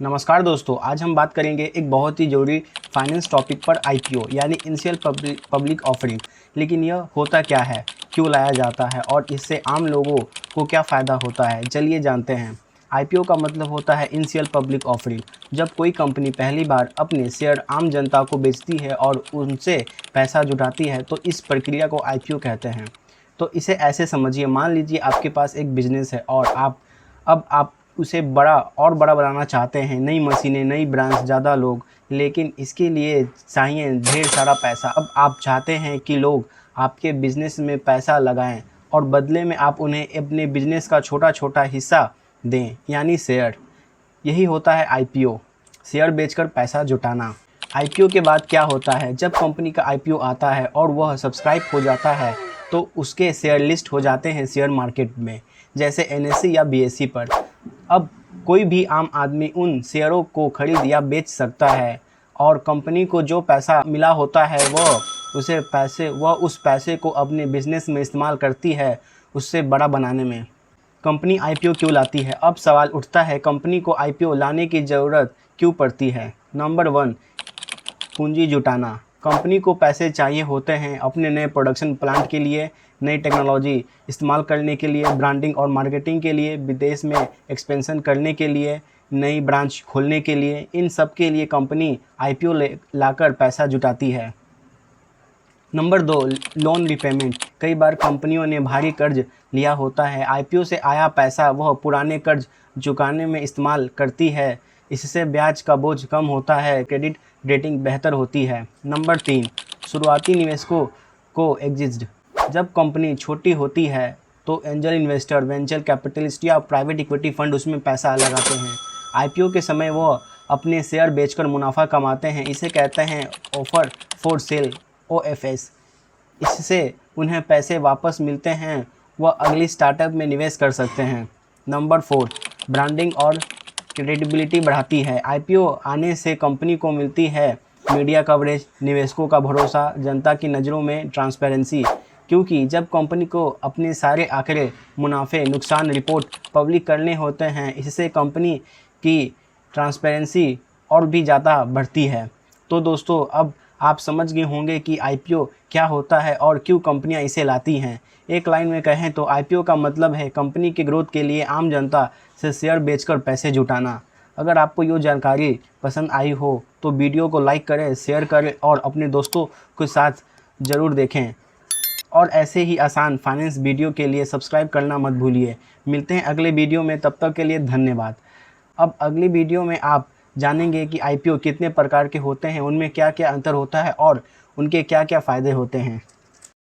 नमस्कार दोस्तों, आज हम बात करेंगे एक बहुत ही ज़रूरी फाइनेंस टॉपिक पर आईपीओ यानी इनिशियल पब्लिक ऑफरिंग। लेकिन यह होता क्या है, क्यों लाया जाता है और इससे आम लोगों को क्या फ़ायदा होता है, चलिए जानते हैं। आईपीओ का मतलब होता है इनिशियल पब्लिक ऑफरिंग। जब कोई कंपनी पहली बार अपने शेयर आम जनता को बेचती है और उनसे पैसा जुटाती है तो इस प्रक्रिया को आईपीओ कहते हैं। तो इसे ऐसे समझिए, मान लीजिए आपके पास एक बिजनेस है और आप उसे बड़ा बनाना चाहते हैं, नई मशीनें, नई ब्रांच, ज़्यादा लोग, लेकिन इसके लिए चाहिए ढेर सारा पैसा। अब आप चाहते हैं कि लोग आपके बिज़नेस में पैसा लगाएं और बदले में आप उन्हें अपने बिज़नेस का छोटा-छोटा हिस्सा दें, यानी शेयर। यही होता है आईपीओ, शेयर बेचकर पैसा जुटाना। आईपीओ के बाद क्या होता है, जब कंपनी का आईपीओ आता है और वह सब्सक्राइब हो जाता है तो उसके शेयर लिस्ट हो जाते हैं शेयर मार्केट में, जैसे एनएसई या बीएसई पर। अब कोई भी आम आदमी उन शेयरों को खरीद या बेच सकता है और कंपनी को जो पैसा मिला होता है वह उस पैसे को अपने बिजनेस में इस्तेमाल करती है, उससे बड़ा बनाने में। कंपनी आईपीओ क्यों लाती है? अब सवाल उठता है, कंपनी को आईपीओ लाने की ज़रूरत क्यों पड़ती है? नंबर 1, पूंजी जुटाना। कंपनी को पैसे चाहिए होते हैं अपने नए प्रोडक्शन प्लांट के लिए, नई टेक्नोलॉजी इस्तेमाल करने के लिए, ब्रांडिंग और मार्केटिंग के लिए, विदेश में एक्सपेंशन करने के लिए, नई ब्रांच खोलने के लिए। इन सब के लिए कंपनी आईपीओ लाकर पैसा जुटाती है। Number 2, loan repayment. कई बार कंपनियों ने भारी कर्ज लिया होता है, आईपीओ से आया पैसा वह पुराने कर्ज चुकाने में इस्तेमाल करती है। इससे ब्याज का बोझ कम होता है, क्रेडिट रेटिंग बेहतर होती है। नंबर 3, शुरुआती निवेशकों को एग्जिट। जब कंपनी छोटी होती है तो एंजल इन्वेस्टर, वेंचर कैपिटलिस्ट या प्राइवेट इक्विटी फंड उसमें पैसा लगाते हैं। आईपीओ के समय वो अपने शेयर बेचकर मुनाफा कमाते हैं, इसे कहते हैं ऑफर फॉर सेल, ओएफएस। इससे उन्हें पैसे वापस मिलते हैं, वह अगली स्टार्टअप में निवेश कर सकते हैं। नंबर 4, ब्रांडिंग और क्रेडिबिलिटी बढ़ाती है। आईपीओ आने से कंपनी को मिलती है मीडिया कवरेज, निवेशकों का भरोसा, जनता की नज़रों में ट्रांसपेरेंसी। क्योंकि जब कंपनी को अपने सारे आंकड़े, मुनाफे नुकसान रिपोर्ट पब्लिक करने होते हैं, इससे कंपनी की ट्रांसपेरेंसी और भी ज़्यादा बढ़ती है। तो दोस्तों, अब आप समझ गए होंगे कि आईपीओ क्या होता है और क्यों कंपनियां इसे लाती हैं। एक लाइन में कहें तो आईपीओ का मतलब है कंपनी के ग्रोथ के लिए आम जनता से शेयर बेचकर पैसे जुटाना। अगर आपको ये जानकारी पसंद आई हो तो वीडियो को लाइक करें, शेयर करें और अपने दोस्तों के साथ ज़रूर देखें। और ऐसे ही आसान फाइनेंस वीडियो के लिए सब्सक्राइब करना मत भूलिए। मिलते हैं अगले वीडियो में, तब तक के लिए धन्यवाद। अब अगली वीडियो में आप जानेंगे कि आईपीओ कितने प्रकार के होते हैं, उनमें क्या क्या अंतर होता है और उनके क्या क्या फ़ायदे होते हैं।